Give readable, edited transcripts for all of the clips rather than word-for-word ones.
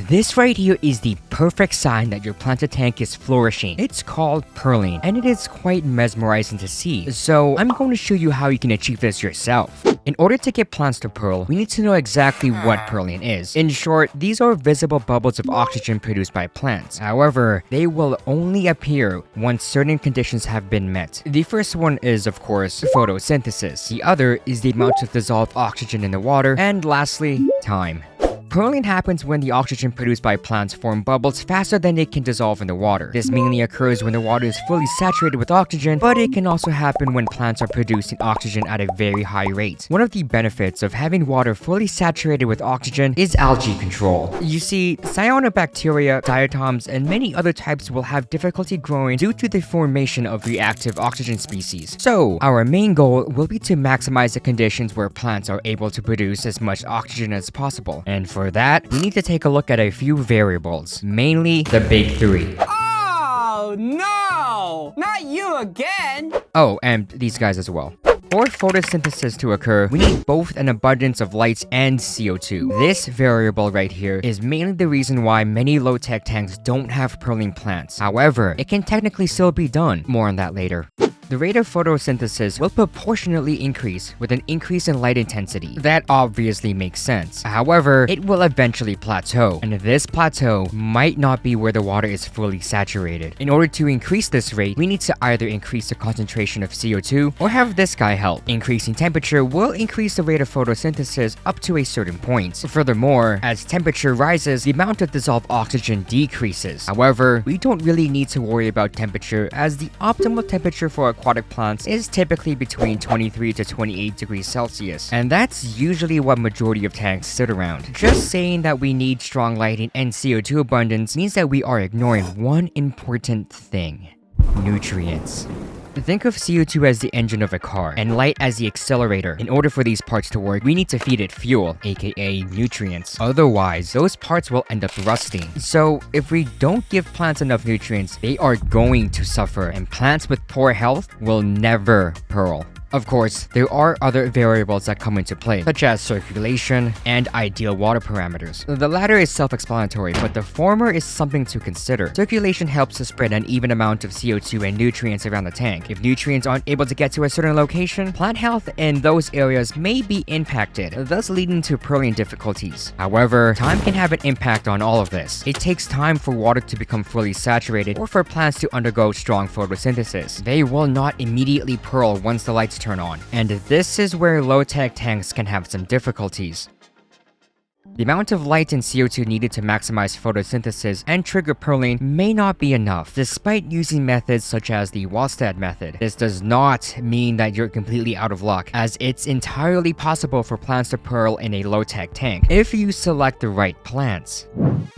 this right here is the perfect sign that your planted tank is flourishing. It's called pearling, and it is quite mesmerizing to see. So I'm going to show you how you can achieve this yourself. In order to get plants to pearl, we need to know exactly what pearling is. In short, these are visible bubbles of oxygen produced by plants. However, they will only appear once certain conditions have been met. The first one is, of course, photosynthesis. The other is the amount of dissolved oxygen in the water. And lastly, time. Pearling happens when the oxygen produced by plants form bubbles faster than it can dissolve in the water. This mainly occurs when the water is fully saturated with oxygen, but it can also happen when plants are producing oxygen at a very high rate. One of the benefits of having water fully saturated with oxygen is algae control. You see, cyanobacteria, diatoms, and many other types will have difficulty growing due to the formation of reactive oxygen species. So, our main goal will be to maximize the conditions where plants are able to produce as much oxygen as possible. And for that, we need to take a look at a few variables, mainly the big three. Oh, no! Not you again! Oh, and these guys as well. For photosynthesis to occur, we need both an abundance of light and CO2. This variable right here is mainly the reason why many low-tech tanks don't have pearling plants. However, it can technically still be done. More on that later. The rate of photosynthesis will proportionately increase with an increase in light intensity. That obviously makes sense. However, it will eventually plateau, and this plateau might not be where the water is fully saturated. In order to increase this rate, we need to either increase the concentration of CO2 or have this guy help. Increasing temperature will increase the rate of photosynthesis up to a certain point. Furthermore, as temperature rises, the amount of dissolved oxygen decreases. However, we don't really need to worry about temperature, as the optimal temperature for aquatic plants is typically between 23 to 28 degrees Celsius, and that's usually what majority of tanks sit around. Just saying that we need strong lighting and CO2 abundance means that we are ignoring one important thing: nutrients. Think of CO2 as the engine of a car and light as the accelerator. In order for these parts to work, we need to feed it fuel, aka nutrients. Otherwise, those parts will end up rusting. So, if we don't give plants enough nutrients, they are going to suffer, and plants with poor health will never pearl. Of course, there are other variables that come into play, such as circulation and ideal water parameters. The latter is self-explanatory, but the former is something to consider. Circulation helps to spread an even amount of CO2 and nutrients around the tank. If nutrients aren't able to get to a certain location, plant health in those areas may be impacted, thus leading to pearling difficulties. However, time can have an impact on all of this. It takes time for water to become fully saturated or for plants to undergo strong photosynthesis. They will not immediately pearl once the lights turn on, and this is where low-tech tanks can have some difficulties. The amount of light and CO2 needed to maximize photosynthesis and trigger pearling may not be enough, despite using methods such as the Wallstad method. This does not mean that you're completely out of luck, as it's entirely possible for plants to pearl in a low-tech tank if you select the right plants.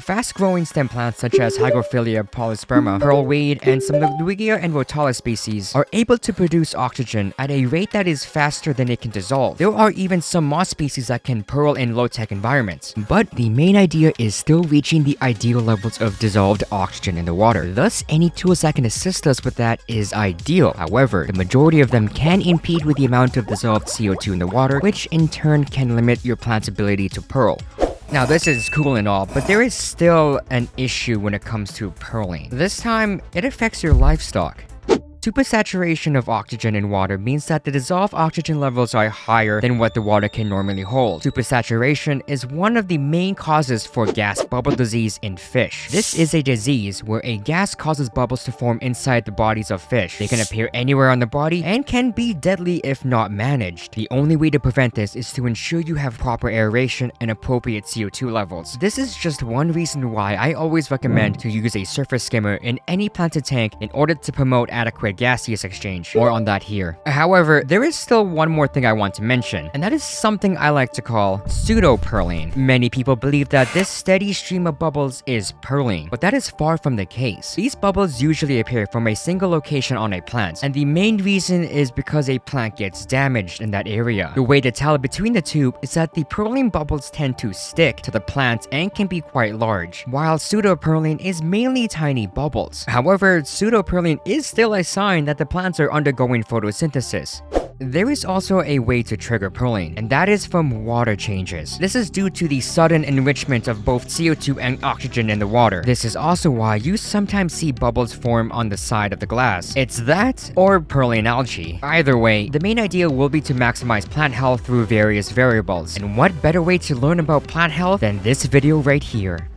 Fast-growing stem plants such as Hygrophila polysperma, pearlweed, and some Ludwigia and Rotala species are able to produce oxygen at a rate that is faster than it can dissolve. There are even some moss species that can pearl in low-tech environments. But the main idea is still reaching the ideal levels of dissolved oxygen in the water. Thus, any tools that can assist us with that is ideal. However, the majority of them can impede with the amount of dissolved CO2 in the water, which in turn can limit your plant's ability to pearl. Now, this is cool and all, but there is still an issue when it comes to pearling. This time, it affects your livestock. Supersaturation of oxygen in water means that the dissolved oxygen levels are higher than what the water can normally hold. Supersaturation is one of the main causes for gas bubble disease in fish. This is a disease where a gas causes bubbles to form inside the bodies of fish. They can appear anywhere on the body and can be deadly if not managed. The only way to prevent this is to ensure you have proper aeration and appropriate CO2 levels. This is just one reason why I always recommend to use a surface skimmer in any planted tank in order to promote adequate gaseous exchange. More on that here. However, there is still one more thing I want to mention, and that is something I like to call pseudo-pearling. Many people believe that this steady stream of bubbles is pearling, but that is far from the case. These bubbles usually appear from a single location on a plant, and the main reason is because a plant gets damaged in that area. The way to tell between the two is that the pearling bubbles tend to stick to the plant and can be quite large, while pseudo-pearling is mainly tiny bubbles. However, pseudo-pearling is still a sign that the plants are undergoing photosynthesis. There is also a way to trigger pearling, and that is from water changes. This is due to the sudden enrichment of both CO2 and oxygen in the water. This is also why you sometimes see bubbles form on the side of the glass. It's that or pearling algae. Either way, the main idea will be to maximize plant health through various variables. And what better way to learn about plant health than this video right here?